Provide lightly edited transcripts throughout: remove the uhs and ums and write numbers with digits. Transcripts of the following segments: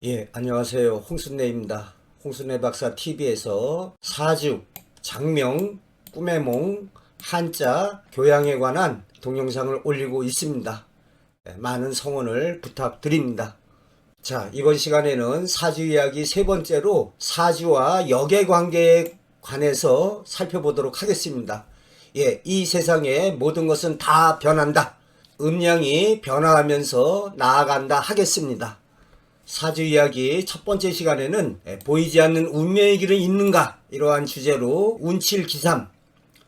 예, 안녕하세요. 홍순례입니다. 홍순례 박사 TV에서 사주, 장명, 꿈의 몽, 한자, 교양에 관한 동영상을 올리고 있습니다. 많은 성원을 부탁드립니다. 자, 이번 시간에는 사주 이야기 세 번째로 사주와 역의 관계에 관해서 살펴보도록 하겠습니다. 예, 이 세상의 모든 것은 다 변한다. 음양이 변화하면서 나아간다 하겠습니다. 사주 이야기 첫 번째 시간에는 보이지 않는 운명의 길은 있는가 이러한 주제로 운칠기삼,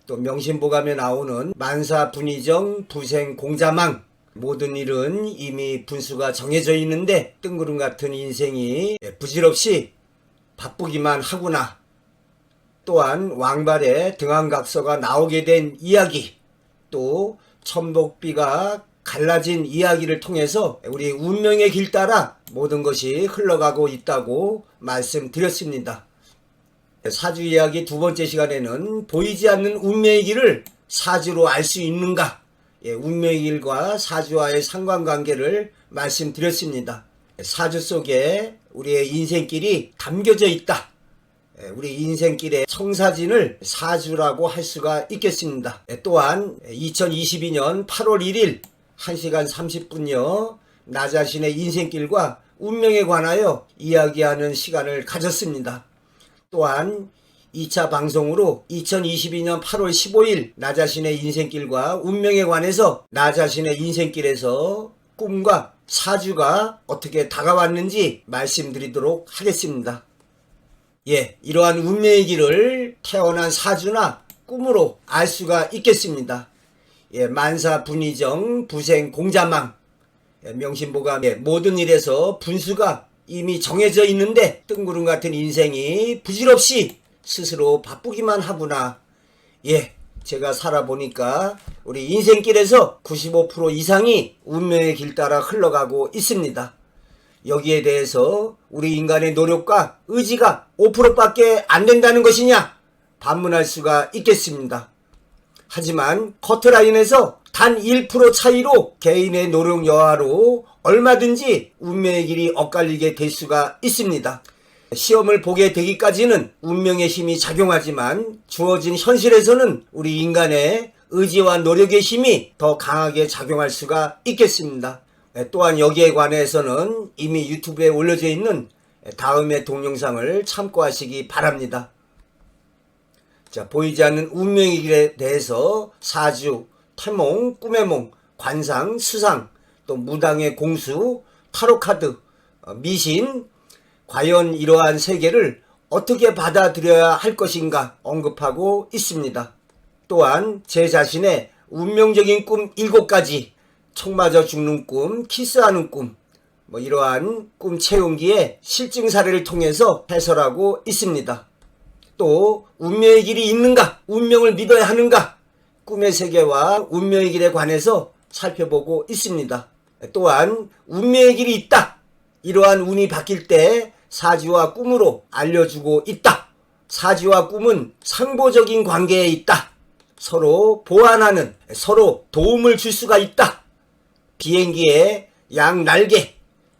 또 명심보감에 나오는 만사분의정 부생공자망, 모든 일은 이미 분수가 정해져 있는데 뜬구름 같은 인생이 부질없이 바쁘기만 하구나, 또한 왕발의 등한각서가 나오게 된 이야기, 또 천복비가 갈라진 이야기를 통해서 우리 운명의 길 따라 모든 것이 흘러가고 있다고 말씀드렸습니다. 사주 이야기 두 번째 시간에는 보이지 않는 운명의 길을 사주로 알 수 있는가, 운명의 길과 사주와의 상관관계를 말씀드렸습니다. 사주 속에 우리의 인생길이 담겨져 있다. 우리 인생길의 청사진을 사주라고 할 수가 있겠습니다. 또한 2022년 8월 1일 1시간 30분여 나 자신의 인생길과 운명에 관하여 이야기하는 시간을 가졌습니다. 또한 2차 방송으로 2022년 8월 15일 나 자신의 인생길과 운명에 관해서 나 자신의 인생길에서 꿈과 사주가 어떻게 다가왔는지 말씀드리도록 하겠습니다. 예, 이러한 운명의 길을 태어난 사주나 꿈으로 알 수가 있겠습니다. 예, 만사분의정 부생공자망, 명심보감의 모든 일에서 분수가 이미 정해져 있는데 뜬구름 같은 인생이 부질없이 스스로 바쁘기만 하구나. 예, 제가 살아보니까 우리 인생길에서 95% 이상이 운명의 길 따라 흘러가고 있습니다. 여기에 대해서 우리 인간의 노력과 의지가 5%밖에 안 된다는 것이냐 반문할 수가 있겠습니다. 하지만 커트라인에서 단 1% 차이로 개인의 노력 여하로 얼마든지 운명의 길이 엇갈리게 될 수가 있습니다. 시험을 보게 되기까지는 운명의 힘이 작용하지만 주어진 현실에서는 우리 인간의 의지와 노력의 힘이 더 강하게 작용할 수가 있겠습니다. 또한 여기에 관해서는 이미 유튜브에 올려져 있는 다음의 동영상을 참고하시기 바랍니다. 자, 보이지 않는 운명의 길에 대해서 사주, 태몽, 꿈의 몽, 관상, 수상, 또 무당의 공수, 타로카드, 미신, 과연 이러한 세계를 어떻게 받아들여야 할 것인가 언급하고 있습니다. 또한 제 자신의 운명적인 꿈 7가지, 총 맞아 죽는 꿈, 키스하는 꿈, 이러한 꿈 채운기의 실증 사례를 통해서 해설하고 있습니다. 또 운명의 길이 있는가, 운명을 믿어야 하는가, 꿈의 세계와 운명의 길에 관해서 살펴보고 있습니다. 또한 운명의 길이 있다, 이러한 운이 바뀔 때 사주와 꿈으로 알려주고 있다. 사주와 꿈은 상보적인 관계에 있다. 서로 보완하는, 서로 도움을 줄 수가 있다. 비행기의 양 날개,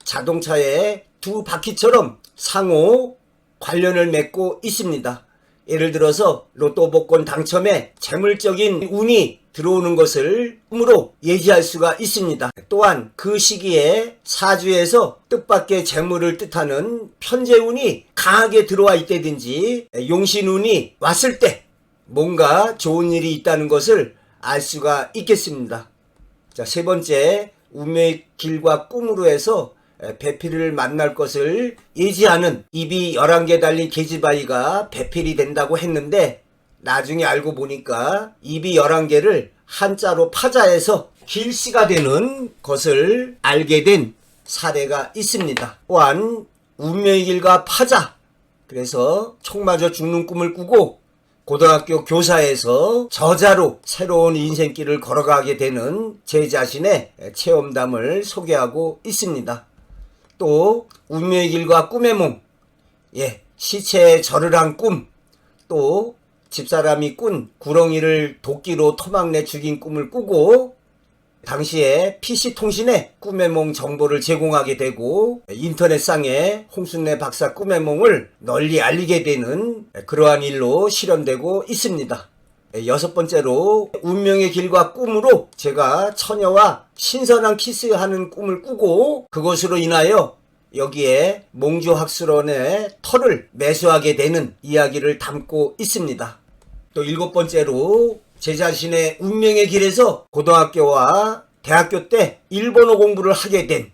자동차의 두 바퀴처럼 상호 관련을 맺고 있습니다. 예를 들어서 로또 복권 당첨에 재물적인 운이 들어오는 것을 꿈으로 예지할 수가 있습니다. 또한 그 시기에 사주에서 뜻밖의 재물을 뜻하는 편재운이 강하게 들어와 있다든지 용신운이 왔을 때 뭔가 좋은 일이 있다는 것을 알 수가 있겠습니다. 자, 세 번째, 운명의 길과 꿈으로 해서 배필을 만날 것을 예지하는 입이 11개 달린 계집아이가 배필이 된다고 했는데 나중에 알고 보니까 입이 11개를 한자로 파자해서 길씨가 되는 것을 알게 된 사례가 있습니다. 또한 운명의 길과 파자, 그래서 총 맞아 죽는 꿈을 꾸고 고등학교 교사에서 저자로 새로운 인생길을 걸어가게 되는 제 자신의 체험담을 소개하고 있습니다. 또 운명의 길과 꿈의 몽, 시체에 절을 한 꿈, 또 집사람이 꾼 구렁이를 도끼로 토막내 죽인 꿈을 꾸고 당시에 PC통신에 꿈의 몽 정보를 제공하게 되고 인터넷상에 홍순례 박사 꿈의 몽을 널리 알리게 되는 그러한 일로 실현되고 있습니다. 여섯 번째로 운명의 길과 꿈으로 제가 처녀와 신선한 키스하는 꿈을 꾸고 그것으로 인하여 여기에 몽주학술원의 터를 매수하게 되는 이야기를 담고 있습니다. 또 일곱 번째로 제 자신의 운명의 길에서 고등학교와 대학교 때 일본어 공부를 하게 된,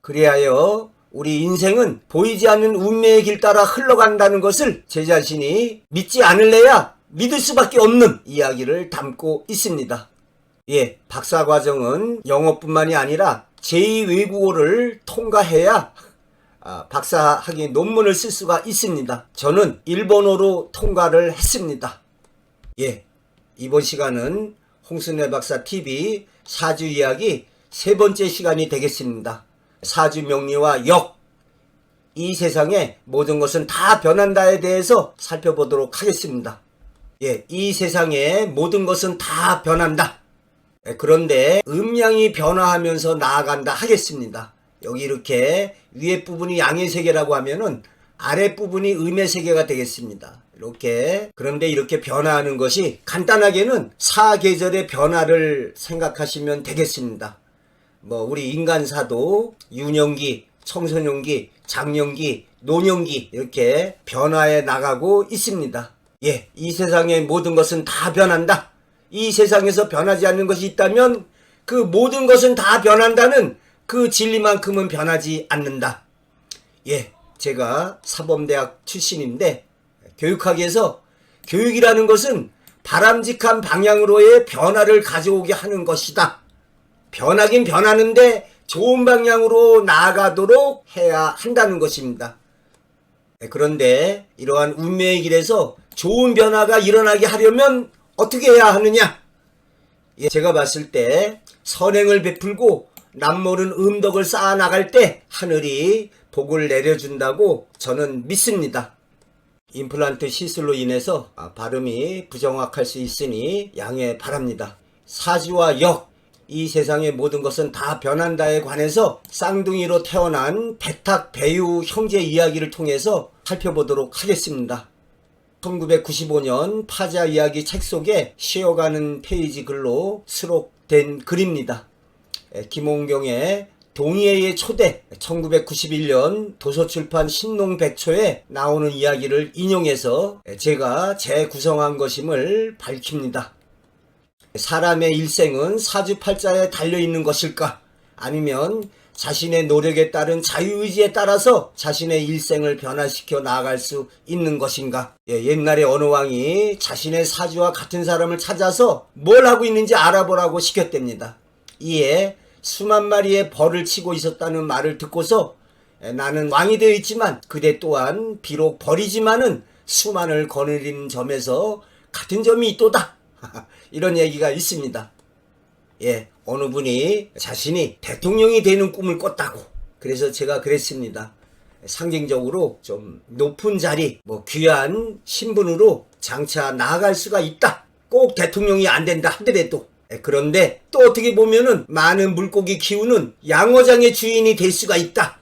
그리하여 우리 인생은 보이지 않는 운명의 길 따라 흘러간다는 것을 제 자신이 믿지 않을래야 믿을 수밖에 없는 이야기를 담고 있습니다. 예, 박사과정은 영어뿐만이 아니라 제2외국어를 통과해야 박사학위 논문을 쓸 수가 있습니다. 저는 일본어로 통과를 했습니다. 예, 이번 시간은 홍순례 박사 TV 사주 이야기 세 번째 시간이 되겠습니다. 사주 명리와 역, 이 세상의 모든 것은 다 변한다에 대해서 살펴보도록 하겠습니다. 예, 이 세상의 모든 것은 다 변한다. 그런데 음양이 변화하면서 나아간다 하겠습니다. 여기 이렇게 위에 부분이 양의 세계라고 하면은 아래 부분이 음의 세계가 되겠습니다. 이렇게. 그런데 이렇게 변화하는 것이 간단하게는 사계절의 변화를 생각하시면 되겠습니다. 우리 인간사도 유년기, 청소년기, 장년기, 노년기 이렇게 변화해 나가고 있습니다. 예, 이 세상의 모든 것은 다 변한다. 이 세상에서 변하지 않는 것이 있다면 그 모든 것은 다 변한다는 그 진리만큼은 변하지 않는다. 예, 제가 사범대학 출신인데 교육학에서 교육이라는 것은 바람직한 방향으로의 변화를 가져오게 하는 것이다. 변하긴 변하는데 좋은 방향으로 나아가도록 해야 한다는 것입니다. 그런데 이러한 운명의 길에서 좋은 변화가 일어나게 하려면 어떻게 해야 하느냐? 제가 봤을 때 선행을 베풀고 남모른 음덕을 쌓아 나갈 때 하늘이 복을 내려준다고 저는 믿습니다. 임플란트 시술로 인해서 발음이 부정확할 수 있으니 양해 바랍니다. 사주와 역, 이 세상의 모든 것은 다 변한다에 관해서 쌍둥이로 태어난 백탁 배유 형제 이야기를 통해서 살펴보도록 하겠습니다. 1995년 파자 이야기 책 속에 쉬어가는 페이지 글로 수록된 글입니다. 김홍경의 동의회의 초대 1991년 도서출판 신농백초에 나오는 이야기를 인용해서 제가 재구성한 것임을 밝힙니다. 사람의 일생은 사주팔자에 달려있는 것일까? 아니면 자신의 노력에 따른 자유의지에 따라서 자신의 일생을 변화시켜 나아갈 수 있는 것인가? 옛날에 어느 왕이 자신의 사주와 같은 사람을 찾아서 뭘 하고 있는지 알아보라고 시켰답니다. 이에 수만 마리의 벌을 치고 있었다는 말을 듣고서 나는 왕이 되어 있지만 그대 또한 비록 벌이지만은 수만을 거느린 점에서 같은 점이 있도다. 이런 얘기가 있습니다. 예, 어느 분이 자신이 대통령이 되는 꿈을 꿨다고. 그래서 제가 그랬습니다. 상징적으로 좀 높은 자리, 귀한 신분으로 장차 나아갈 수가 있다. 꼭 대통령이 안 된다 하더라도. 그런데 또 어떻게 보면은 많은 물고기 키우는 양어장의 주인이 될 수가 있다.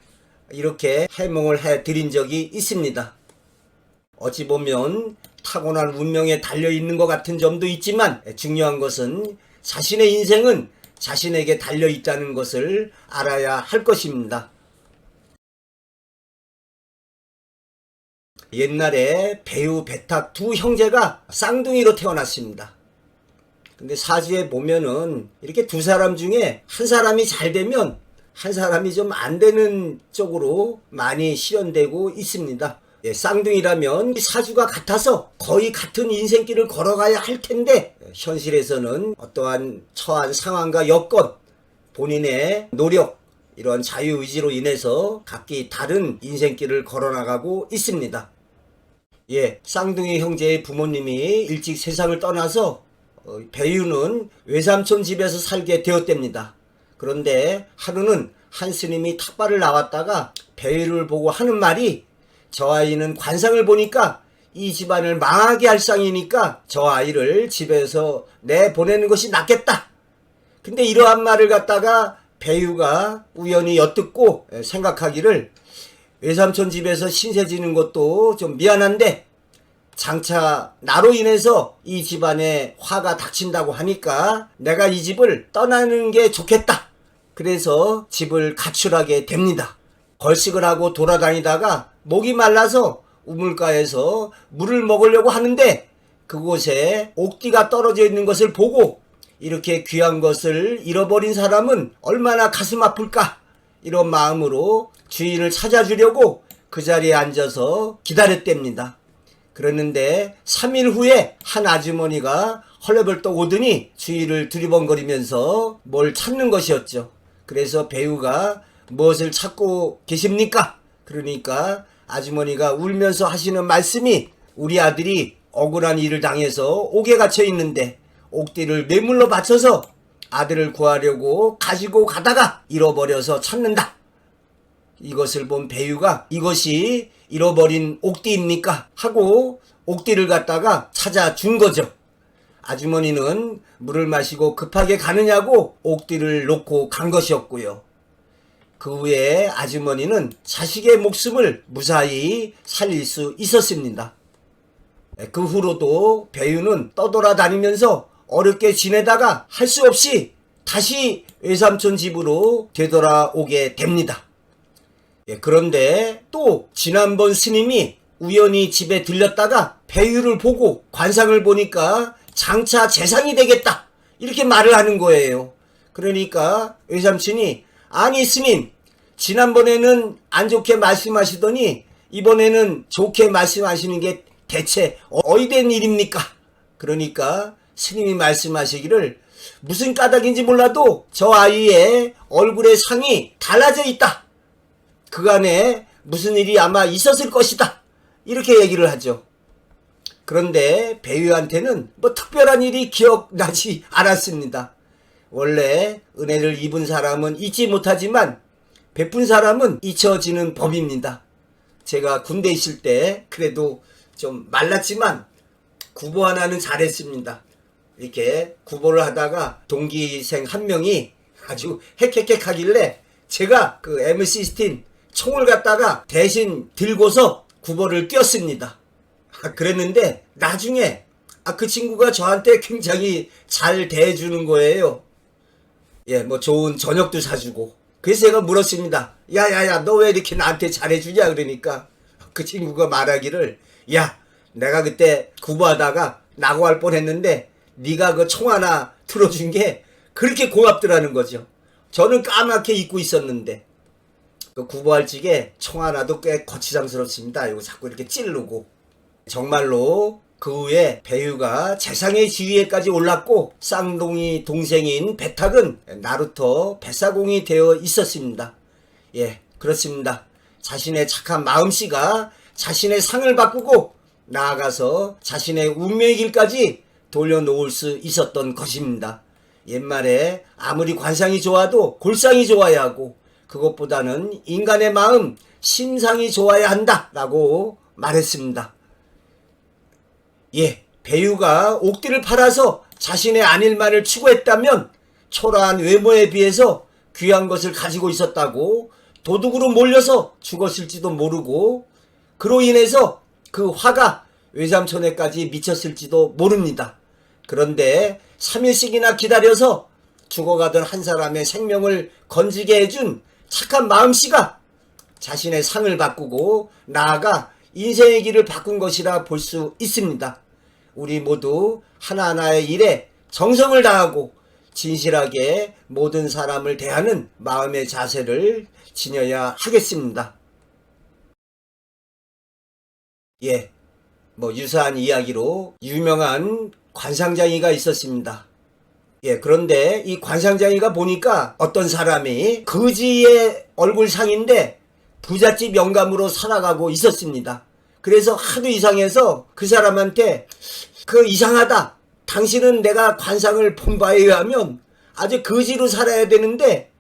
이렇게 해몽을 해드린 적이 있습니다. 어찌 보면 타고난 운명에 달려있는 것 같은 점도 있지만 중요한 것은 자신의 인생은 자신에게 달려있다는 것을 알아야 할 것입니다. 옛날에 배우 백탁 두 형제가 쌍둥이로 태어났습니다. 근데 사주에 보면은 이렇게 두 사람 중에 한 사람이 잘 되면 한 사람이 좀 안 되는 쪽으로 많이 실현되고 있습니다. 쌍둥이라면 사주가 같아서 거의 같은 인생길을 걸어가야 할 텐데 현실에서는 어떠한 처한 상황과 여건, 본인의 노력, 이러한 자유의지로 인해서 각기 다른 인생길을 걸어나가고 있습니다. 쌍둥이 형제의 부모님이 일찍 세상을 떠나서 배유는 외삼촌 집에서 살게 되었답니다. 그런데 하루는 한 스님이 탁발을 나왔다가 배유를 보고 하는 말이 저 아이는 관상을 보니까 이 집안을 망하게 할 상이니까 저 아이를 집에서 내보내는 것이 낫겠다. 근데 이러한 말을 갖다가 배유가 우연히 엿듣고 생각하기를 외삼촌 집에서 신세 지는 것도 좀 미안한데 장차 나로 인해서 이 집안에 화가 닥친다고 하니까 내가 이 집을 떠나는 게 좋겠다. 그래서 집을 가출하게 됩니다. 걸식을 하고 돌아다니다가 목이 말라서 우물가에서 물을 먹으려고 하는데 그곳에 옥띠가 떨어져 있는 것을 보고 이렇게 귀한 것을 잃어버린 사람은 얼마나 가슴 아플까? 이런 마음으로 주인을 찾아주려고 그 자리에 앉아서 기다렸답니다. 그랬는데 3일 후에 한 아주머니가 헐레벌떡 오더니 주위를 두리번거리면서 뭘 찾는 것이었죠. 그래서 배우가 무엇을 찾고 계십니까? 그러니까 아주머니가 울면서 하시는 말씀이 우리 아들이 억울한 일을 당해서 옥에 갇혀 있는데 옥띠를 매물로 바쳐서 아들을 구하려고 가지고 가다가 잃어버려서 찾는다. 이것을 본 배유가 이것이 잃어버린 옥띠입니까? 하고 옥띠를 갖다가 찾아준 거죠. 아주머니는 물을 마시고 급하게 가느냐고 옥띠를 놓고 간 것이었고요. 그 후에 아주머니는 자식의 목숨을 무사히 살릴 수 있었습니다. 그 후로도 배유는 떠돌아다니면서 어렵게 지내다가 할 수 없이 다시 외삼촌 집으로 되돌아오게 됩니다. 그런데 또 지난번 스님이 우연히 집에 들렸다가 배유를 보고 관상을 보니까 장차 재상이 되겠다 이렇게 말을 하는 거예요. 그러니까 외삼촌이 아니 스님 지난번에는 안 좋게 말씀하시더니 이번에는 좋게 말씀하시는 게 대체 어이된 일입니까? 그러니까 스님이 말씀하시기를 무슨 까닭인지 몰라도 저 아이의 얼굴의 상이 달라져 있다. 그간에 무슨 일이 아마 있었을 것이다. 이렇게 얘기를 하죠. 그런데 배유한테는 뭐 특별한 일이 기억나지 않았습니다. 원래 은혜를 입은 사람은 잊지 못하지만 베푼 사람은 잊혀지는 법입니다. 제가 군대 있을 때 그래도 좀 말랐지만 구보 하나는 잘했습니다. 이렇게 구보를 하다가 동기생 한 명이 아주 헥헥헥 하길래 제가 그 M16 총을 갖다가 대신 들고서 구보를 뛰었습니다. 그랬는데 나중에 그 친구가 저한테 굉장히 잘 대해주는 거예요. 뭐 좋은 저녁도 사주고. 그래서 제가 물었습니다. 야야야 너 왜 이렇게 나한테 잘해주냐 그러니까 그 친구가 말하기를 야 내가 그때 구보하다가 낙오할 뻔했는데 네가 그 총 하나 틀어준 게 그렇게 고맙더라는 거죠. 저는 까맣게 잊고 있었는데 그 구보할 적에 총 하나도 꽤 거치장스럽습니다. 이거 자꾸 이렇게 찌르고. 정말로 그 후에 배유가 재상의 지위에까지 올랐고 쌍둥이 동생인 배탁은 나루터 뱃사공이 되어 있었습니다. 그렇습니다. 자신의 착한 마음씨가 자신의 상을 바꾸고 나아가서 자신의 운명의 길까지 돌려놓을 수 있었던 것입니다. 옛말에 아무리 관상이 좋아도 골상이 좋아야 하고 그것보다는 인간의 마음, 심상이 좋아야 한다라고 말했습니다. 배유가 옥띠를 팔아서 자신의 안일만을 추구했다면 초라한 외모에 비해서 귀한 것을 가지고 있었다고 도둑으로 몰려서 죽었을지도 모르고 그로 인해서 그 화가 외삼촌에까지 미쳤을지도 모릅니다. 그런데 3일씩이나 기다려서 죽어가던 한 사람의 생명을 건지게 해준 착한 마음씨가 자신의 상을 바꾸고 나아가 인생의 길을 바꾼 것이라 볼 수 있습니다. 우리 모두 하나하나의 일에 정성을 다하고 진실하게 모든 사람을 대하는 마음의 자세를 지녀야 하겠습니다. 유사한 이야기로 유명한 관상장이가 있었습니다. 그런데 이 관상장이가 보니까 어떤 사람이 거지의 얼굴상인데 부잣집 영감으로 살아가고 있었습니다. 그래서 하도 이상해서 그 사람한테 그 이상하다. 당신은 내가 관상을 본 바에 의하면 아주 거지로 살아야 되는데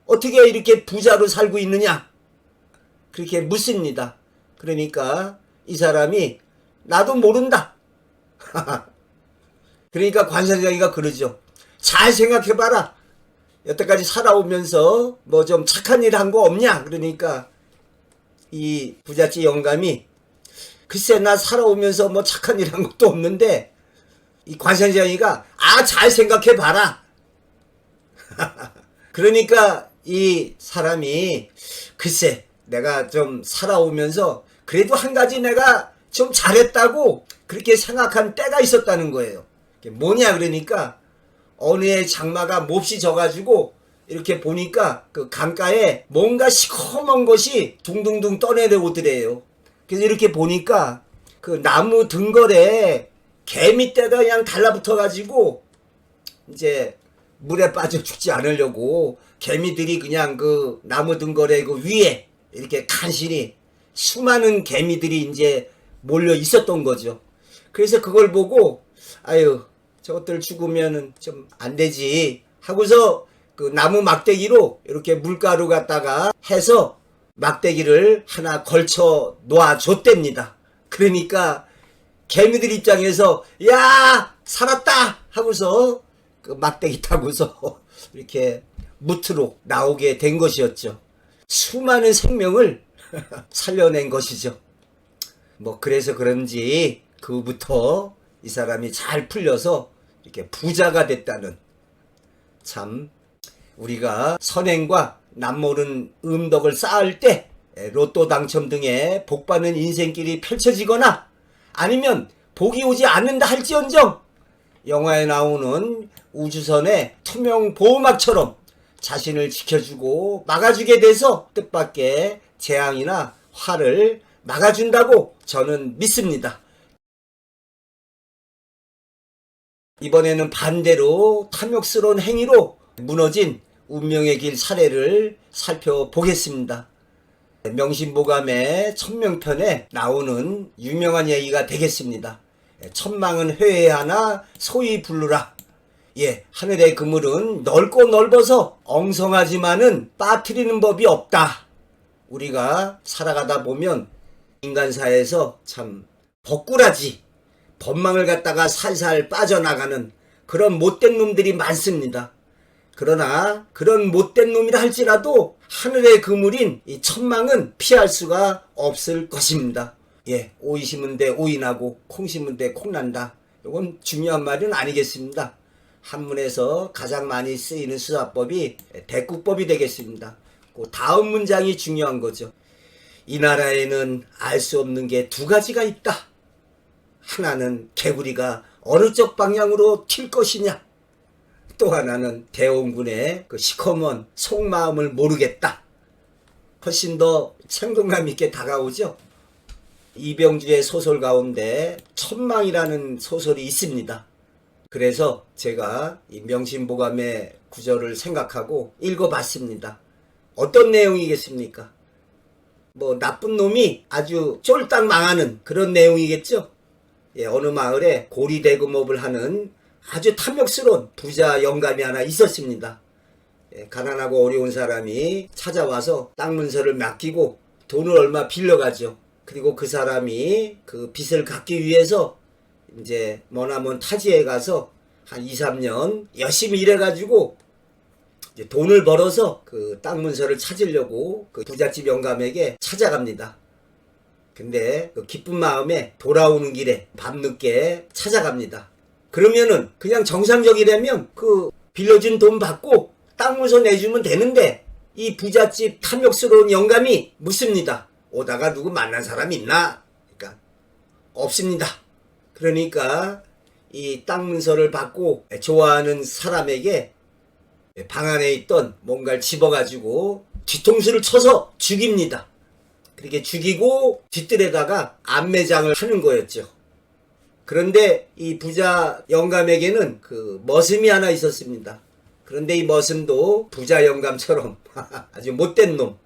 어떻게 이렇게 부자로 살고 있느냐? 그렇게 묻습니다. 그러니까 이 사람이 나도 모른다. 그러니까 관상장이가 그러죠. 잘 생각해봐라. 여태까지 살아오면서 뭐 좀 착한 일 한 거 없냐? 그러니까 이 부잣집 영감이 글쎄 나 살아오면서 뭐 착한 일 한 것도 없는데 이 관상장이가 잘 생각해봐라. 그러니까 이 사람이 글쎄 내가 좀 살아오면서 그래도 한 가지 내가 좀 잘했다고 그렇게 생각한 때가 있었다는 거예요. 뭐냐 그러니까 어느 해 장마가 몹시 져가지고 이렇게 보니까 그 강가에 뭔가 시커먼 것이 둥둥둥 떠내려오더래요. 그래서 이렇게 보니까 그 나무 등걸에 개미떼가 그냥 달라붙어가지고 이제 물에 빠져 죽지 않으려고 개미들이 그냥 그 나무 등걸에 그 위에 이렇게 간신히 수많은 개미들이 이제 몰려 있었던 거죠. 그래서 그걸 보고 아유 저것들 죽으면은 좀 안 되지 하고서 그 나무 막대기로 이렇게 물가루 갖다가 해서 막대기를 하나 걸쳐 놓아줬답니다. 그러니까 개미들 입장에서 야 살았다 하고서 그 막대기 타고서 이렇게 무트로 나오게 된 것이었죠. 수많은 생명을 살려낸 것이죠. 뭐 그래서 그런지 그부터 이 사람이 잘 풀려서 이렇게 부자가 됐다는, 참 우리가 선행과 남모른 음덕을 쌓을 때 로또 당첨 등의 복받는 인생길이 펼쳐지거나 아니면 복이 오지 않는다 할지언정 영화에 나오는 우주선의 투명 보호막처럼 자신을 지켜주고 막아주게 돼서 뜻밖의 재앙이나 화를 막아준다고 저는 믿습니다. 이번에는 반대로 탐욕스러운 행위로 무너진 운명의 길 사례를 살펴보겠습니다. 명심보감의 천명편에 나오는 유명한 얘기가 되겠습니다. 천망은 회회하나 소위 부르라. 하늘의 그물은 넓고 넓어서 엉성하지만은 빠뜨리는 법이 없다. 우리가 살아가다 보면 인간사에서 참 버꾸라지, 법망을 갖다가 살살 빠져나가는 그런 못된 놈들이 많습니다. 그러나 그런 못된 놈이라 할지라도 하늘의 그물인 이 천망은 피할 수가 없을 것입니다. 오이 심은 데 오이 나고 콩 심은 데 콩 난다. 이건 중요한 말은 아니겠습니다. 한문에서 가장 많이 쓰이는 수사법이 대국법이 되겠습니다. 그 다음 문장이 중요한 거죠. 이 나라에는 알 수 없는 게 두 가지가 있다. 하나는 개구리가 어느 쪽 방향으로 튈 것이냐. 또 하나는 대원군의 그 시커먼 속마음을 모르겠다. 훨씬 더 생동감 있게 다가오죠. 이병주의 소설 가운데 천망이라는 소설이 있습니다. 그래서 제가 이 명심보감의 구절을 생각하고 읽어봤습니다. 어떤 내용이겠습니까? 뭐 나쁜 놈이 아주 쫄딱 망하는 그런 내용이겠죠. 어느 마을에 고리대금업을 하는 아주 탐욕스러운 부자 영감이 하나 있었습니다. 가난하고 어려운 사람이 찾아와서 땅 문서를 맡기고 돈을 얼마 빌려가죠. 그리고 그 사람이 그 빚을 갚기 위해서 이제 머나먼 타지에 가서 한 2, 3년 열심히 일해가지고 이제 돈을 벌어서 그 땅 문서를 찾으려고 그 부잣집 영감에게 찾아갑니다. 근데 그 기쁜 마음에 돌아오는 길에 밤늦게 찾아갑니다. 그러면은 그냥 정상적이라면 그 빌려준 돈 받고 땅 문서 내주면 되는데 이 부잣집 탐욕스러운 영감이 묻습니다. 오다가 누구 만난 사람 있나? 그러니까 없습니다. 그러니까 이 땅 문서를 받고 좋아하는 사람에게 방 안에 있던 뭔가를 집어가지고 뒤통수를 쳐서 죽입니다. 그렇게 죽이고 뒷뜰에다가 안매장을 하는 거였죠. 그런데 이 부자 영감에게는 그 머슴이 하나 있었습니다. 그런데 이 머슴도 부자 영감처럼 아주 못된 놈,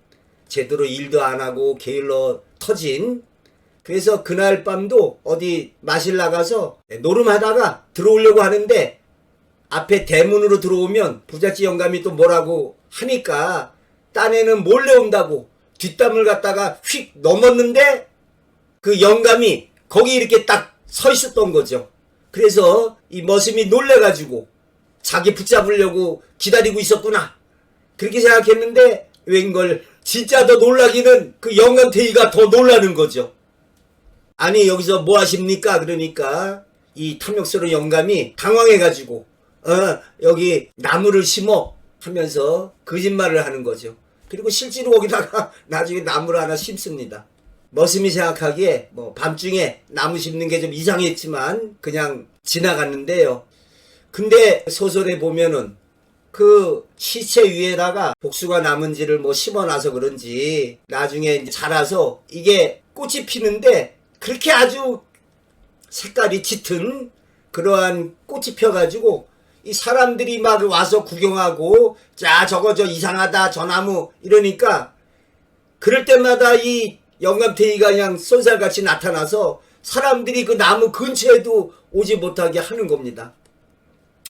제대로 일도 안 하고 게을러 터진. 그래서 그날 밤도 어디 마실 나가서 노름하다가 들어오려고 하는데 앞에 대문으로 들어오면 부잣집 영감이 또 뭐라고 하니까 딴에는 몰래 온다고 뒷담을 갖다가 휙 넘었는데 그 영감이 거기 이렇게 딱 서 있었던 거죠. 그래서 이 머슴이 놀래가지고 자기 붙잡으려고 기다리고 있었구나. 그렇게 생각했는데 웬걸 진짜 더 놀라기는 그 영감탱이가 더 놀라는 거죠. 아니 여기서 뭐 하십니까? 그러니까 이 탐욕스러운 영감이 당황해가지고 여기 나무를 심어 하면서 거짓말을 하는 거죠. 그리고 실제로 거기다가 나중에 나무를 하나 심습니다. 머슴이 생각하기에 뭐 밤중에 나무 심는 게 좀 이상했지만 그냥 지나갔는데요. 근데 소설에 보면은 그 시체 위에다가 복숭아 나뭇지를 뭐 심어놔서 그런지 나중에 이제 자라서 이게 꽃이 피는데 그렇게 아주 색깔이 짙은 그러한 꽃이 펴가지고 이 사람들이 막 와서 구경하고 자 저거 저 이상하다 저 나무 이러니까 그럴 때마다 이 영감탱이가 그냥 쏜살같이 나타나서 사람들이 그 나무 근처에도 오지 못하게 하는 겁니다.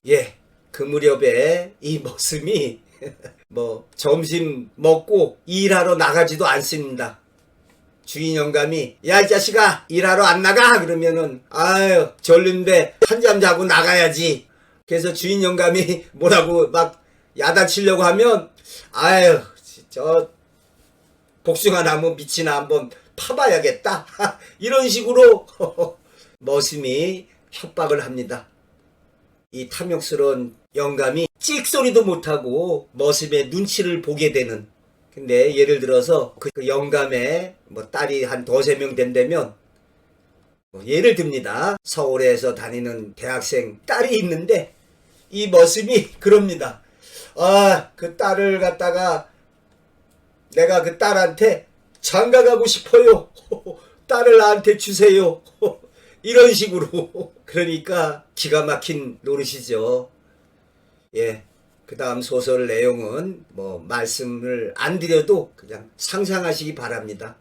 예, 그 무렵에 이 머슴이 뭐 점심 먹고 일하러 나가지도 않습니다. 주인 영감이 야 이 자식아 일하러 안 나가? 그러면은 아유 졸린데 한잠 자고 나가야지. 그래서 주인 영감이 뭐라고 막 야단치려고 하면 아유 저 복숭아 나무 밑이나 한번 파봐야겠다. 이런 식으로 머슴이 협박을 합니다. 이 탐욕스러운 영감이 찍소리도 못하고 머슴의 눈치를 보게 되는. 근데 예를 들어서 그 영감의 뭐 딸이 한 두세 명 된다면 뭐 예를 듭니다. 서울에서 다니는 대학생 딸이 있는데 이 머슴이 그럽니다. 아, 그 딸을 갖다가 내가 그 딸한테 장가가고 싶어요. 딸을 나한테 주세요. 이런 식으로. 그러니까 기가 막힌 노릇이죠. 예. 그 다음 소설 내용은 뭐 말씀을 안 드려도 그냥 상상하시기 바랍니다.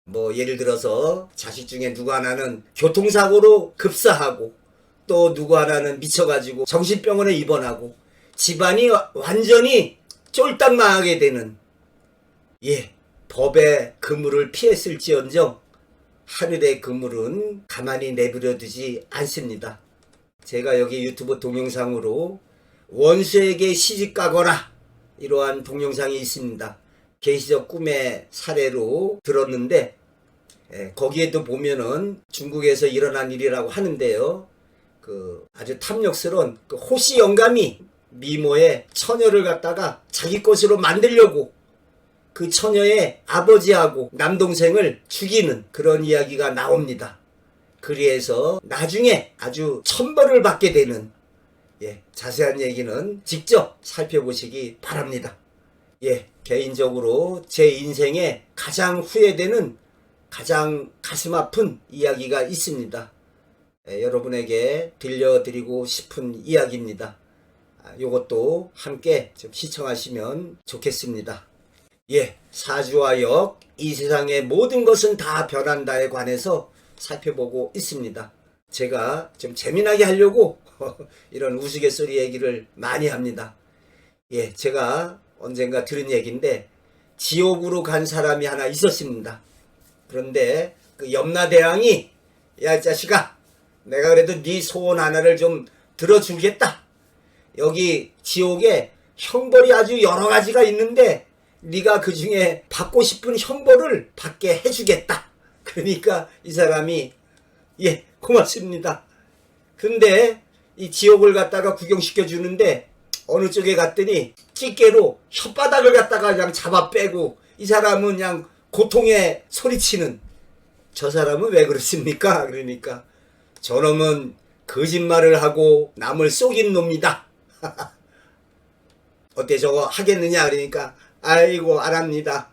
뭐 예를 들어서 자식 중에 누구 하나는 교통사고로 급사하고 또 누구 하나는 미쳐가지고 정신병원에 입원하고 집안이 완전히 쫄딱 망하게 되는, 예, 법의 그물을 피했을지언정 하늘의 그물은 가만히 내버려 두지 않습니다. 제가 여기 유튜브 동영상으로 원수에게 시집가거라 이러한 동영상이 있습니다. 계시적 꿈의 사례로 들었는데 거기에도 보면은 중국에서 일어난 일이라고 하는데요. 그 아주 탐욕스러운 그 호시 영감이 미모의 처녀를 갖다가 자기 것으로 만들려고 그 처녀의 아버지하고 남동생을 죽이는 그런 이야기가 나옵니다. 그래서 나중에 아주 천벌을 받게 되는, 예, 자세한 얘기는 직접 살펴보시기 바랍니다. 예, 개인적으로 제 인생에 가장 후회되는 가장 가슴 아픈 이야기가 있습니다. 여러분에게 들려드리고 싶은 이야기입니다. 요것도 함께 좀 시청하시면 좋겠습니다. 예, 사주와 역, 이 세상의 모든 것은 다 변한다에 관해서 살펴보고 있습니다. 제가 좀 재미나게 하려고 이런 우스갯소리 얘기를 많이 합니다. 예, 제가 언젠가 들은 얘기인데 지옥으로 간 사람이 하나 있었습니다. 그런데 그 염라대왕이 야 이 자식아, 내가 그래도 네 소원 하나를 좀 들어주겠다. 여기 지옥에 형벌이 아주 여러 가지가 있는데 네가 그 중에 받고 싶은 형벌을 받게 해주겠다. 그러니까 이 사람이 예, 고맙습니다. 근데 이 지옥을 갖다가 구경시켜 주는데 어느 쪽에 갔더니 찌개로 혓바닥을 갖다가 그냥 잡아 빼고 이 사람은 그냥 고통에 소리치는. 저 사람은 왜 그렇습니까? 그러니까 저놈은 거짓말을 하고 남을 속인 놈이다. 어때 저거 하겠느냐? 그러니까 아이고 안합니다.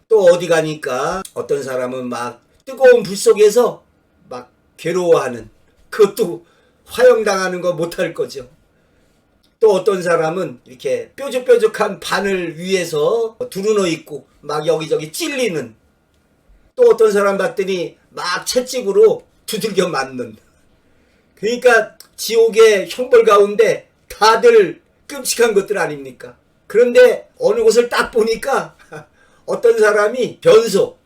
또 어디 가니까 어떤 사람은 막 뜨거운 불 속에서 막 괴로워하는, 그것도 화형당하는 거 못할 거죠. 또 어떤 사람은 이렇게 뾰족뾰족한 바늘 위에서 두루누워 있고 막 여기저기 찔리는. 또 어떤 사람 봤더니 막 채찍으로 두들겨 맞는. 그러니까 지옥의 형벌 가운데 다들 끔찍한 것들 아닙니까? 그런데 어느 곳을 딱 보니까 어떤 사람이 변소,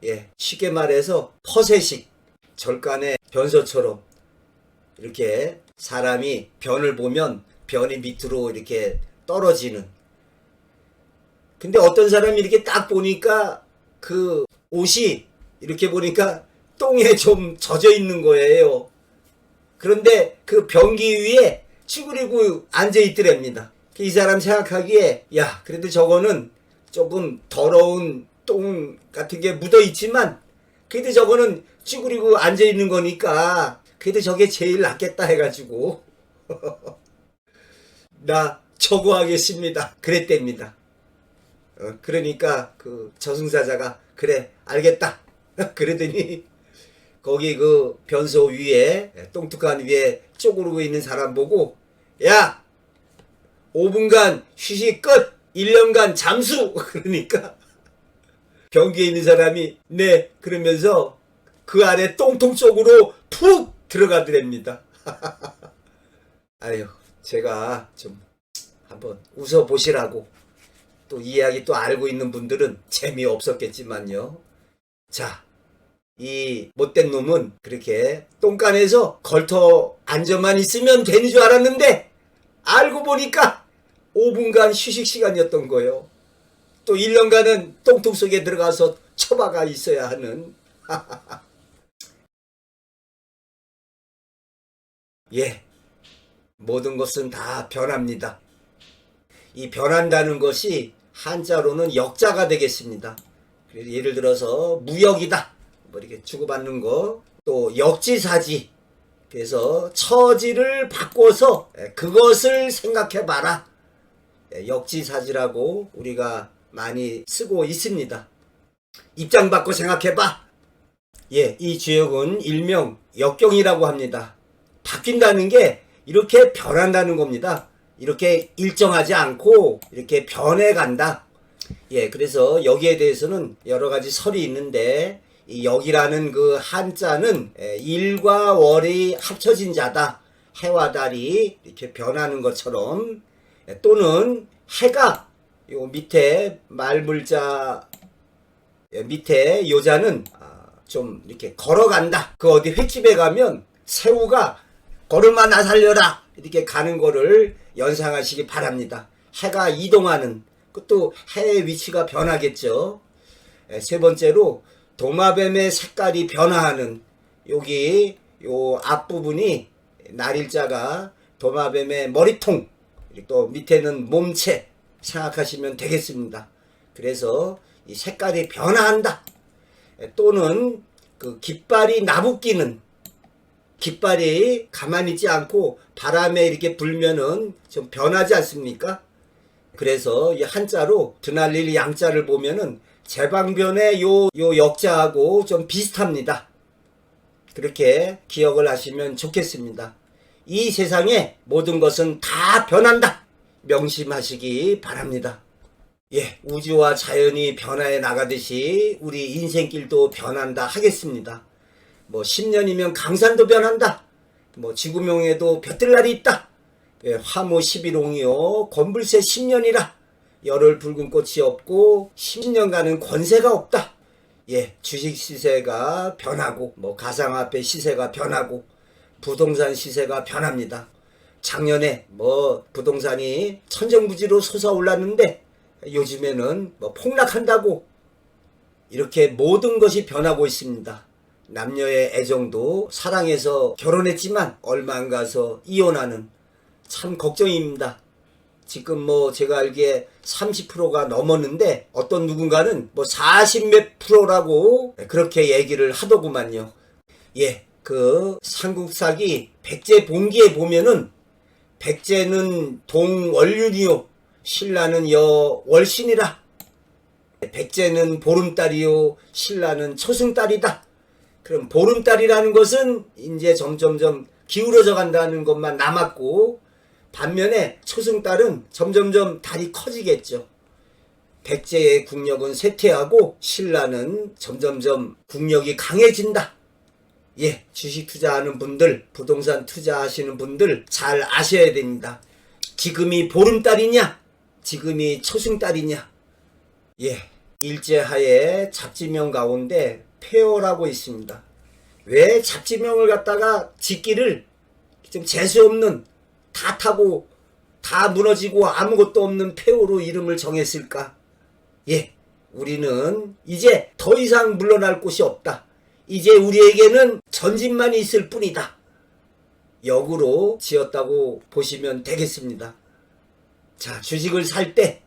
예, 쉽게 말해서 퍼세식, 절간의 변소처럼 이렇게 사람이 변을 보면 변이 밑으로 이렇게 떨어지는. 근데 어떤 사람이 이렇게 딱 보니까 그 옷이 이렇게 보니까 똥에 좀 젖어 있는 거예요. 그런데 그 변기 위에 쭈그리고 앉아 있더랍니다. 이 사람 생각하기에 야 그래도 저거는 조금 더러운 똥 같은 게 묻어 있지만 그래도 저거는 쭈그리고 앉아 있는 거니까 그래도 저게 제일 낫겠다 해가지고 나 저거 하겠습니다 그랬답니다. 그러니까 그 저승사자가 그래 알겠다 그러더니 거기 그 변소 위에 똥tuk한 위에 쪼그리고 있는 사람 보고 야 5분간 휴식 끝 1년간 잠수 그러니까 변기에 있는 사람이 네 그러면서 그 안에 똥통 쪽으로 푹 들어가더랍니다. 아유 제가 좀 한번 웃어보시라고 또 이야기 또 알고 있는 분들은 재미없었겠지만요. 자, 이 못된 놈은 그렇게 똥간에서 걸터 앉아만 있으면 되는 줄 알았는데 알고 보니까 5분간 휴식 시간이었던 거예요. 또 1년간은 똥통 속에 들어가서 처박아 있어야 하는 예, 모든 것은 다 변합니다. 이 변한다는 것이 한자로는 역자가 되겠습니다. 예를 들어서 무역이다 뭐 이렇게 주고받는 거, 또 역지사지 그래서 처지를 바꿔서 그것을 생각해봐라 역지사지라고 우리가 많이 쓰고 있습니다. 입장 바꿔 생각해봐. 예, 이 주역은 일명 역경이라고 합니다. 바뀐다는 게 이렇게 변한다는 겁니다. 이렇게 일정하지 않고 이렇게 변해간다. 예, 그래서 여기에 대해서는 여러 가지 설이 있는데 이 역이라는 그 한자는 일과 월이 합쳐진 자다. 해와 달이 이렇게 변하는 것처럼 또는 해가 요 밑에 말물자 밑에 요자는 좀 이렇게 걸어간다. 그 어디 횟집에 가면 새우가 걸음아 나 살려라 이렇게 가는 거를 연상하시기 바랍니다. 해가 이동하는 그것도 해의 위치가 변하겠죠. 세 번째로 도마뱀의 색깔이 변화하는 여기 요 앞부분이 날일자가 도마뱀의 머리통 또 밑에는 몸체 생각하시면 되겠습니다. 그래서 이 색깔이 변화한다. 또는 그 깃발이 나부끼는 깃발이 가만히 있지 않고 바람에 이렇게 불면은 좀 변하지 않습니까? 그래서 이 한자로 드날릴 양자를 보면은 제방변의 요 역자하고 좀 비슷합니다. 그렇게 기억을 하시면 좋겠습니다. 이 세상에 모든 것은 다 변한다. 명심하시기 바랍니다. 예, 우주와 자연이 변화해 나가듯이 우리 인생길도 변한다 하겠습니다. 뭐 10년이면 강산도 변한다. 뭐 지구명에도 볕들날이 있다. 예, 화무 11홍이요 건불새 10년이라 열흘 붉은 꽃이 없고 10년간은 권세가 없다. 예, 주식 시세가 변하고 뭐 가상화폐 시세가 변하고 부동산 시세가 변합니다. 작년에 뭐 부동산이 천정부지로 솟아올랐는데 요즘에는 뭐 폭락한다고 이렇게 모든 것이 변하고 있습니다. 남녀의 애정도 사랑해서 결혼했지만 얼마 안 가서 이혼하는 참 걱정입니다. 지금 뭐 제가 알기에 30%가 넘었는데 어떤 누군가는 뭐 40 몇 프로라고 그렇게 얘기를 하더구만요. 예, 그 삼국사기 백제 본기에 보면은 백제는 동월륜이요 신라는 여월신이라 백제는 보름달이요 신라는 초승달이다. 그럼 보름달이라는 것은 이제 점점점 기울어져 간다는 것만 남았고 반면에 초승달은 점점점 달이 커지겠죠. 백제의 국력은 쇠퇴하고 신라는 점점점 국력이 강해진다. 예, 주식 투자하는 분들, 부동산 투자하시는 분들 잘 아셔야 됩니다. 지금이 보름달이냐? 지금이 초승달이냐? 예, 일제하에 잡지명 가운데 폐허라고 있습니다. 왜 잡지명을 갖다가 짓기를 좀 재수없는 다 타고 다 무너지고 아무것도 없는 폐허로 이름을 정했을까? 예, 우리는 이제 더 이상 물러날 곳이 없다. 이제 우리에게는 전진만 있을 뿐이다. 역으로 지었다고 보시면 되겠습니다. 자, 주식을 살 때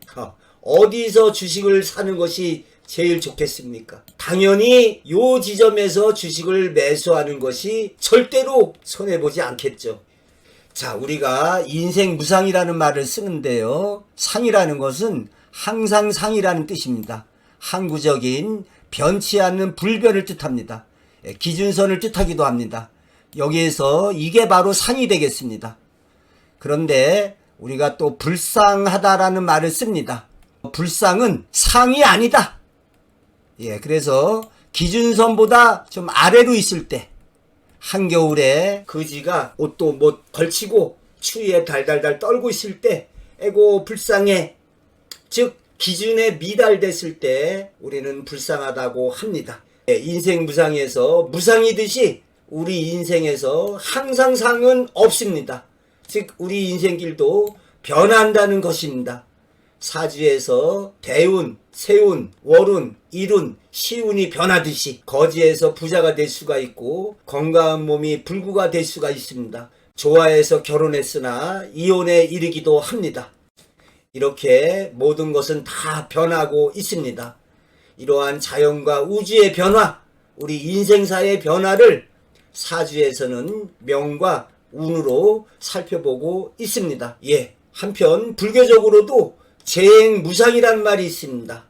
어디서 주식을 사는 것이 제일 좋겠습니까? 당연히 요 지점에서 주식을 매수하는 것이 절대로 손해보지 않겠죠. 자, 우리가 인생 무상이라는 말을 쓰는데요. 상이라는 것은 항상 상이라는 뜻입니다. 항구적인 변치 않는 불변을 뜻합니다. 기준선을 뜻하기도 합니다. 여기에서 이게 바로 상이 되겠습니다. 그런데 우리가 또 불상하다라는 말을 씁니다. 불상은 상이 아니다. 예, 그래서 기준선보다 좀 아래로 있을 때, 한겨울에 거지가 옷도 못 걸치고 추위에 달달달 떨고 있을 때, 에고 불쌍해. 즉 기준에 미달됐을 때 우리는 불쌍하다고 합니다. 예, 인생 무상에서 무상이듯이 우리 인생에서 항상 상은 없습니다. 즉 우리 인생길도 변한다는 것입니다. 사주에서 대운, 세운, 월운, 일운, 시운이 변하듯이 거지에서 부자가 될 수가 있고 건강한 몸이 불구가 될 수가 있습니다. 좋아해서 결혼했으나 이혼에 이르기도 합니다. 이렇게 모든 것은 다 변하고 있습니다. 이러한 자연과 우주의 변화, 우리 인생사의 변화를 사주에서는 명과 운으로 살펴보고 있습니다. 예, 한편 불교적으로도 재행무상이란 말이 있습니다.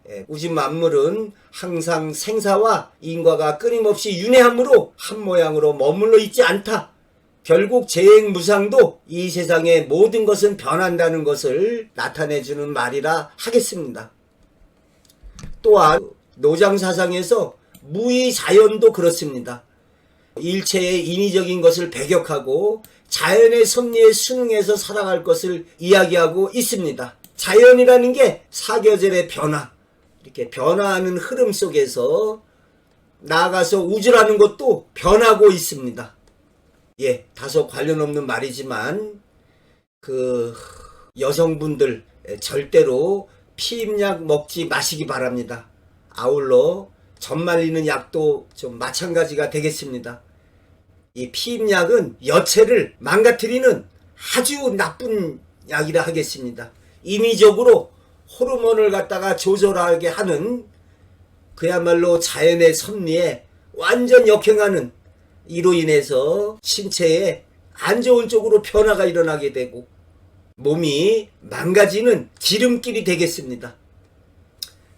예, 우주 만물은 항상 생사와 인과가 끊임없이 윤회함으로 한 모양으로 머물러 있지 않다. 결국 재행무상도 이 세상의 모든 것은 변한다는 것을 나타내주는 말이라 하겠습니다. 또한 노장사상에서 무의자연도 그렇습니다. 일체의 인위적인 것을 배격하고 자연의 섭리에 순응해서 살아갈 것을 이야기하고 있습니다. 자연이라는 게 사계절의 변화, 이렇게 변화하는 흐름 속에서 나아가서 우주라는 것도 변하고 있습니다. 예, 다소 관련 없는 말이지만 여성분들 절대로 피임약 먹지 마시기 바랍니다. 아울러 젖 말리는 약도 좀 마찬가지가 되겠습니다. 이 피임약은 여체를 망가뜨리는 아주 나쁜 약이라 하겠습니다. 인위적으로 호르몬을 갖다가 조절하게 하는 그야말로 자연의 섭리에 완전 역행하는, 이로 인해서 신체에 안 좋은 쪽으로 변화가 일어나게 되고 몸이 망가지는 지름길이 되겠습니다.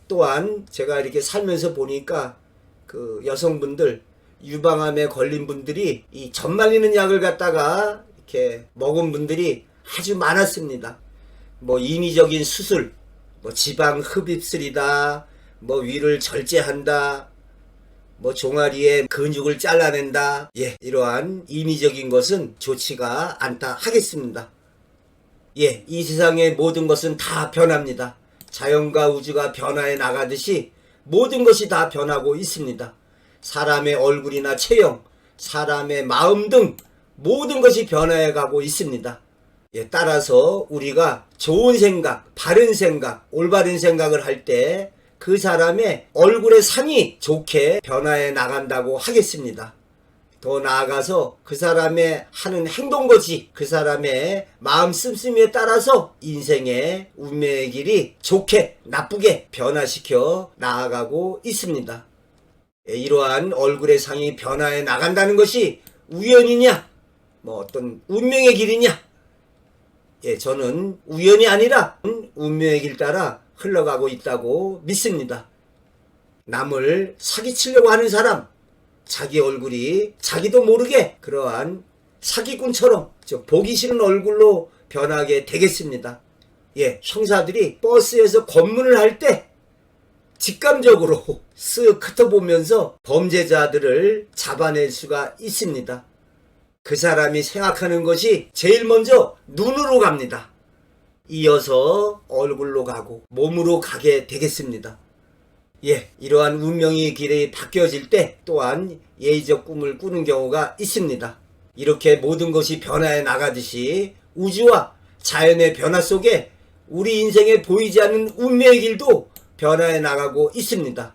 또한 제가 이렇게 살면서 보니까 여성분들, 유방암에 걸린 분들이 이 젖 말리는 약을 갖다가 이렇게 먹은 분들이 아주 많았습니다. 뭐 인위적인 수술, 뭐 지방 흡입술이다, 뭐 위를 절제한다, 뭐 종아리에 근육을 잘라낸다. 예, 이러한 인위적인 것은 좋지가 않다 하겠습니다. 예, 이 세상의 모든 것은 다 변합니다. 자연과 우주가 변화해 나가듯이 모든 것이 다 변하고 있습니다. 사람의 얼굴이나 체형, 사람의 마음 등 모든 것이 변화해 가고 있습니다. 예, 따라서 우리가 좋은 생각, 바른 생각, 올바른 생각을 할 때 그 사람의 얼굴의 상이 좋게 변화해 나간다고 하겠습니다. 더 나아가서 그 사람의 하는 행동거지, 그 사람의 마음 씀씀이에 따라서 인생의 운명의 길이 좋게 나쁘게 변화시켜 나아가고 있습니다. 이러한 얼굴의 상이 변화해 나간다는 것이 우연이냐, 뭐 어떤 운명의 길이냐? 예, 저는 우연이 아니라 운명의 길 따라 흘러가고 있다고 믿습니다. 남을 사기치려고 하는 사람, 자기 얼굴이 자기도 모르게 그러한 사기꾼처럼 보기 싫은 얼굴로 변하게 되겠습니다. 예, 형사들이 버스에서 검문을 할 때 직감적으로 쓱 훑어보면서 범죄자들을 잡아낼 수가 있습니다. 그 사람이 생각하는 것이 제일 먼저 눈으로 갑니다. 이어서 얼굴로 가고 몸으로 가게 되겠습니다. 예, 이러한 운명의 길이 바뀌어질 때 또한 예의적 꿈을 꾸는 경우가 있습니다. 이렇게 모든 것이 변화해 나가듯이 우주와 자연의 변화 속에 우리 인생에 보이지 않는 운명의 길도 변화해 나가고 있습니다.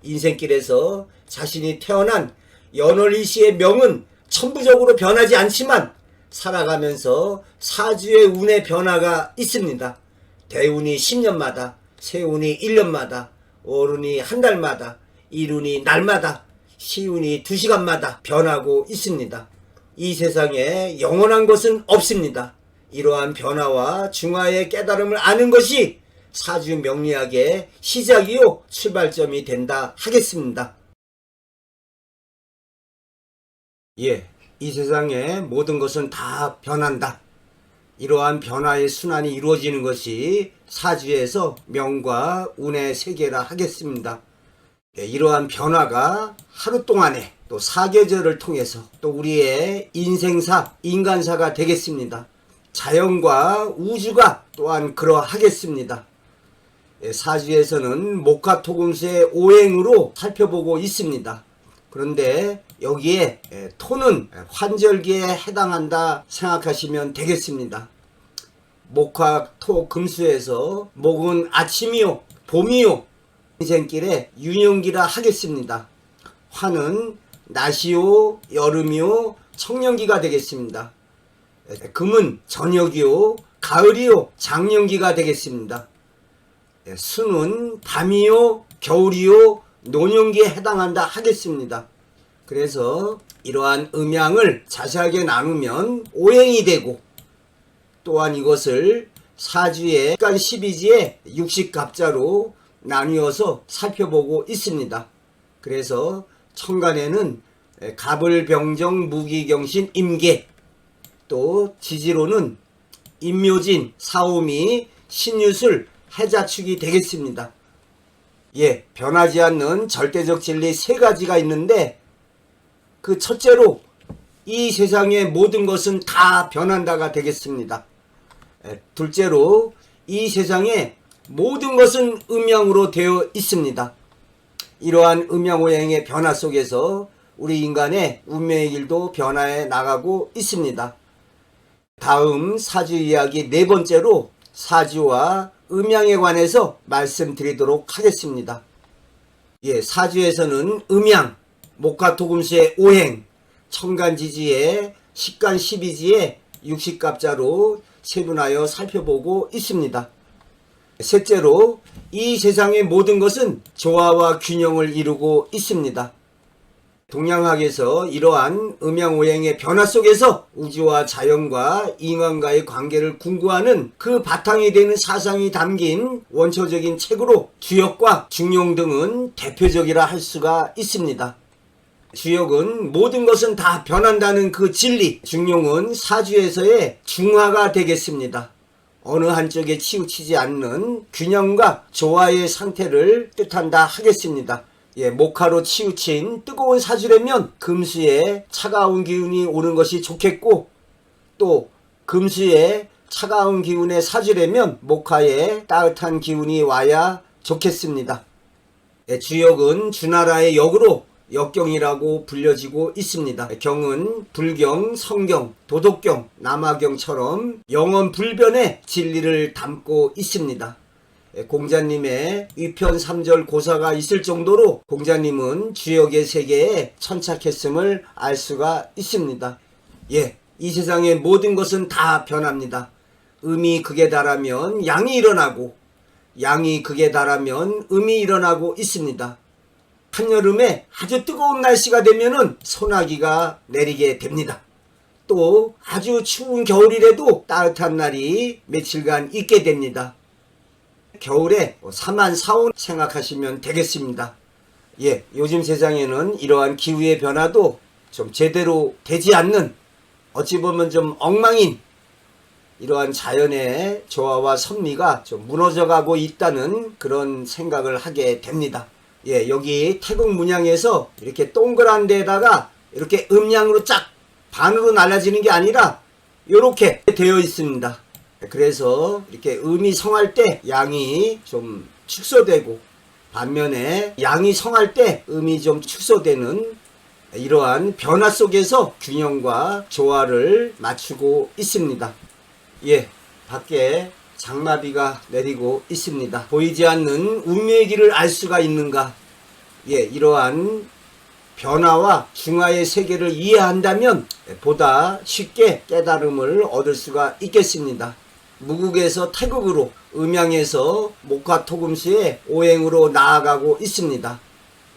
인생길에서 자신이 태어난 연월일 시의 명은 천부적으로 변하지 않지만 살아가면서 사주의 운의 변화가 있습니다. 대운이 10년마다, 세운이 1년마다, 월운이 한 달마다, 일운이 날마다, 시운이 2시간마다 변하고 있습니다. 이 세상에 영원한 것은 없습니다. 이러한 변화와 중화의 깨달음을 아는 것이 사주 명리학의 시작이요 출발점이 된다 하겠습니다. 이 세상의 모든 것은 다 변한다. 이러한 변화의 순환이 이루어지는 것이 사주에서 명과 운의 세계라 하겠습니다. 이러한 변화가 하루 동안에 또 사계절을 통해서 또 우리의 인생사, 인간사가 되겠습니다. 자연과 우주가 또한 그러하겠습니다. 사주에서는 목화토금수의 오행으로 살펴보고 있습니다. 그런데 여기에 토는 환절기에 해당한다 생각하시면 되겠습니다. 목화토금수에서 목은 아침이요 봄이요 인생길의 유년기라 하겠습니다. 화는 낮이요 여름이요 청년기가 되겠습니다. 금은 저녁이요 가을이요 장년기가 되겠습니다. 수는 밤이요 겨울이요 노년기에 해당한다 하겠습니다. 그래서 이러한 음양을 자세하게 나누면 오행이 되고 또한 이것을 사주의 간 12지의 60갑자로 나뉘어서 살펴보고 있습니다. 그래서 천간에는 갑을병정 무기경신 임계, 또 지지로는 임묘진 사오미 신유술 해자축이 되겠습니다. 변하지 않는 절대적 진리 세 가지가 있는데 그 첫째로 이 세상의 모든 것은 다 변한다가 되겠습니다. 둘째로 이 세상의 모든 것은 음양으로 되어 있습니다. 이러한 음양오행의 변화 속에서 우리 인간의 운명의 길도 변화해 나가고 있습니다. 다음 사주 이야기 네 번째로 사주와 음양에 관해서 말씀드리도록 하겠습니다. 사주에서는 음양, 목화토금수의 오행, 천간지지의 식간 12지의 60갑자로 세분하여 살펴보고 있습니다. 셋째로 이 세상의 모든 것은 조화와 균형을 이루고 있습니다. 동양학에서 이러한 음양오행의 변화 속에서 우주와 자연과 인간과의 관계를 궁구하는 그 바탕이 되는 사상이 담긴 원초적인 책으로 주역과 중용 등은 대표적이라 할 수가 있습니다. 주역은 모든 것은 다 변한다는 그 진리, 중용은 사주에서의 중화가 되겠습니다. 어느 한쪽에 치우치지 않는 균형과 조화의 상태를 뜻한다 하겠습니다. 목화로 치우친 뜨거운 사주라면 금수에 차가운 기운이 오는 것이 좋겠고, 또 금수에 차가운 기운의 사주라면 목화에 따뜻한 기운이 와야 좋겠습니다. 주역은 주나라의 역으로 역경이라고 불려지고 있습니다. 경은 불경, 성경, 도덕경, 남화경처럼 영원불변의 진리를 담고 있습니다. 공자님의 위편 3절 고사가 있을 정도로 공자님은 주역의 세계에 천착했음을 알 수가 있습니다. 이 세상의 모든 것은 다 변합니다. 음이 극에 달하면 양이 일어나고, 양이 극에 달하면 음이 일어나고 있습니다. 한여름에 아주 뜨거운 날씨가 되면은 소나기가 내리게 됩니다. 또 아주 추운 겨울이라도 따뜻한 날이 며칠간 있게 됩니다. 겨울에 사만사온 생각하시면 되겠습니다. 요즘 세상에는 이러한 기후의 변화도 좀 제대로 되지 않는, 어찌 보면 좀 엉망인 이러한 자연의 조화와 섭리가 좀 무너져가고 있다는 그런 생각을 하게 됩니다. 여기 태국 문양에서 이렇게 동그란 데다가 이렇게 음양으로 쫙 반으로 날라지는 게 아니라 이렇게 되어 있습니다. 그래서 이렇게 음이 성할 때 양이 좀 축소되고, 반면에 양이 성할 때 음이 좀 축소되는 이러한 변화 속에서 균형과 조화를 맞추고 있습니다. 밖에 장마비가 내리고 있습니다. 보이지 않는 운명의 길을 알 수가 있는가? 이러한 변화와 중화의 세계를 이해한다면 보다 쉽게 깨달음을 얻을 수가 있겠습니다. 무국에서 태국으로, 음양에서 목화토금수의 오행으로 나아가고 있습니다.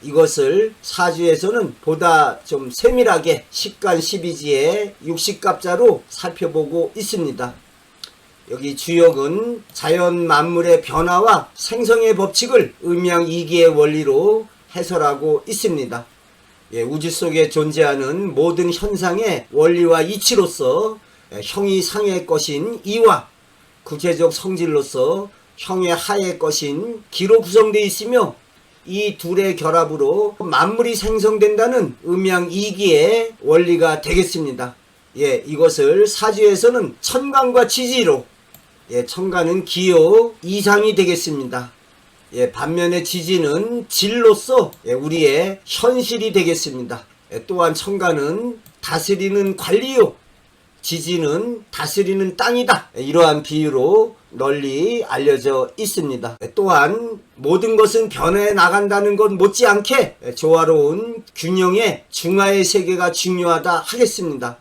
이것을 사주에서는 보다 좀 세밀하게 식간 12지의 육식갑자로 살펴보고 있습니다. 여기 주역은 자연 만물의 변화와 생성의 법칙을 음양 이기의 원리로 해설하고 있습니다. 우주 속에 존재하는 모든 현상의 원리와 이치로서 형이 상의 것인 이와 구체적 성질로서 형의 하의 것인 기로 구성되어 있으며 이 둘의 결합으로 만물이 생성된다는 음양 이기의 원리가 되겠습니다. 이것을 사주에서는 천간과 지지로, 천간은 기호 이상이 되겠습니다. 반면에 지지는 질로서 우리의 현실이 되겠습니다. 또한 천간은 다스리는 관리요, 지지는 다스리는 땅이다. 이러한 비유로 널리 알려져 있습니다. 또한 모든 것은 변해 나간다는 것 못지않게 조화로운 균형의 중화의 세계가 중요하다 하겠습니다.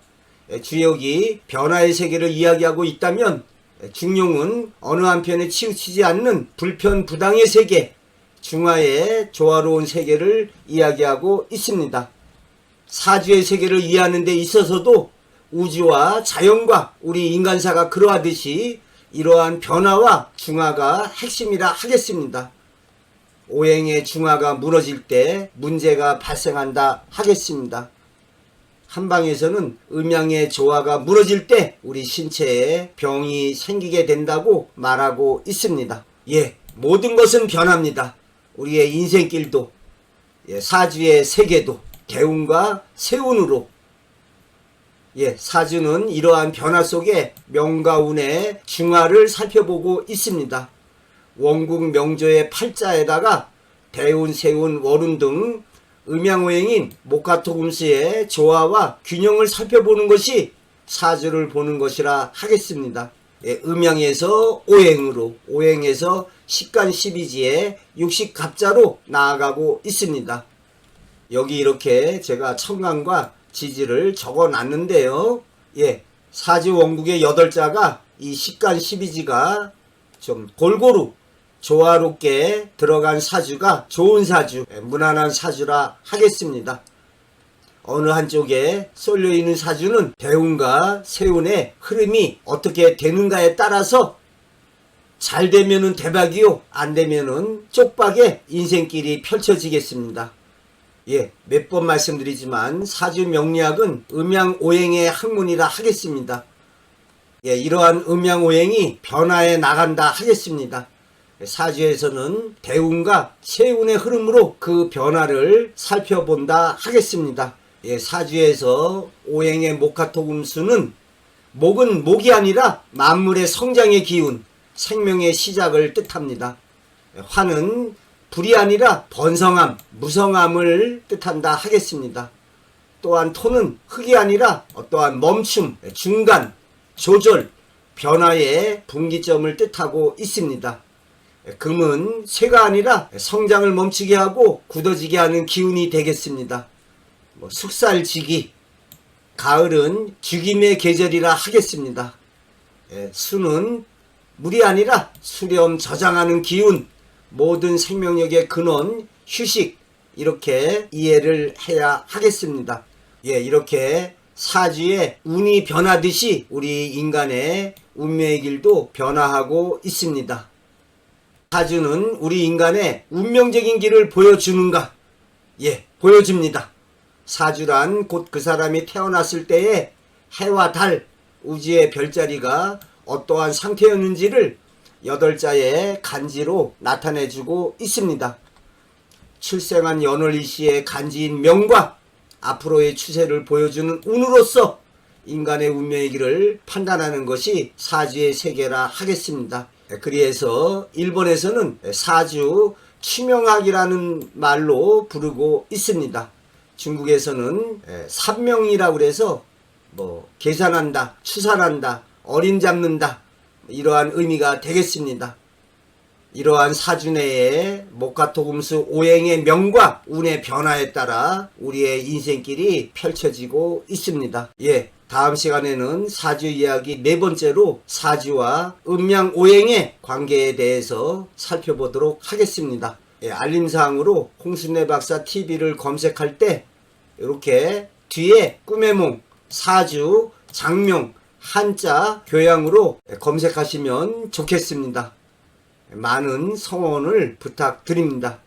주역이 변화의 세계를 이야기하고 있다면 중용은 어느 한편에 치우치지 않는 불편부당의 세계, 중화의 조화로운 세계를 이야기하고 있습니다. 사주의 세계를 이해하는 데 있어서도 우주와 자연과 우리 인간사가 그러하듯이 이러한 변화와 중화가 핵심이라 하겠습니다. 오행의 중화가 무너질 때 문제가 발생한다 하겠습니다. 한방에서는 음양의 조화가 무너질 때 우리 신체에 병이 생기게 된다고 말하고 있습니다. 모든 것은 변합니다. 우리의 인생길도, 사주의 세계도 대운과 세운으로, 사주는 이러한 변화 속에 명과 운의 중화를 살펴보고 있습니다. 원국 명조의 팔자에다가 대운, 세운, 월운 등 음양오행인 목화토금수의 조화와 균형을 살펴보는 것이 사주를 보는 것이라 하겠습니다. 음양에서 오행으로, 오행에서 식간 12지의 육식갑자로 나아가고 있습니다. 여기 이렇게 제가 천간과 지지를 적어 놨는데요. 사주 원국의 8자가 이 식간 12지가 좀 골고루 조화롭게 들어간 사주가 좋은 사주, 무난한 사주라 하겠습니다. 어느 한쪽에 쏠려 있는 사주는 대운과 세운의 흐름이 어떻게 되는가에 따라서 잘 되면은 대박이요, 안 되면은 쪽박의 인생길이 펼쳐지겠습니다. 몇 번 말씀드리지만 사주 명리학은 음양오행의 학문이라 하겠습니다. 이러한 음양오행이 변화해 나간다 하겠습니다. 사주에서는 대운과 세운의 흐름으로 그 변화를 살펴본다 하겠습니다. 사주에서 오행의 목화토금수는 목은 목이 아니라 만물의 성장의 기운, 생명의 시작을 뜻합니다. 화는 불이 아니라 번성함, 무성함을 뜻한다 하겠습니다. 또한 토는 흙이 아니라 어떠한 멈춤, 중간, 조절, 변화의 분기점을 뜻하고 있습니다. 금은 쇠가 아니라 성장을 멈추게 하고 굳어지게 하는 기운이 되겠습니다. 숙살지기, 가을은 죽임의 계절이라 하겠습니다. 수는 물이 아니라 수렴 저장하는 기운, 모든 생명력의 근원, 휴식, 이렇게 이해를 해야 하겠습니다. 이렇게 사주의 운이 변하듯이 우리 인간의 운명의 길도 변화하고 있습니다. 사주는 우리 인간의 운명적인 길을 보여주는가? 보여줍니다. 사주란 곧 그 사람이 태어났을 때의 해와 달, 우주의 별자리가 어떠한 상태였는지를 8자의 간지로 나타내주고 있습니다. 출생한 연월일시의 간지인 명과 앞으로의 추세를 보여주는 운으로서 인간의 운명의 길을 판단하는 것이 사주의 세계라 하겠습니다. 그래서 일본에서는 사주 추명학이라는 말로 부르고 있습니다. 중국에서는 삼명이라고 그래서 계산한다, 추산한다, 어림 잡는다, 이러한 의미가 되겠습니다. 이러한 사주내의 목화토금수 오행의 명과 운의 변화에 따라 우리의 인생길이 펼쳐지고 있습니다. 예, 다음 시간에는 사주 이야기 네 번째로 사주와 음양 오행의 관계에 대해서 살펴보도록 하겠습니다. 예, 알림사항으로 홍순례 박사 TV를 검색할 때 이렇게 뒤에 꿈의 몽, 사주, 장명, 한자, 교양으로 검색하시면 좋겠습니다. 많은 성원을 부탁드립니다.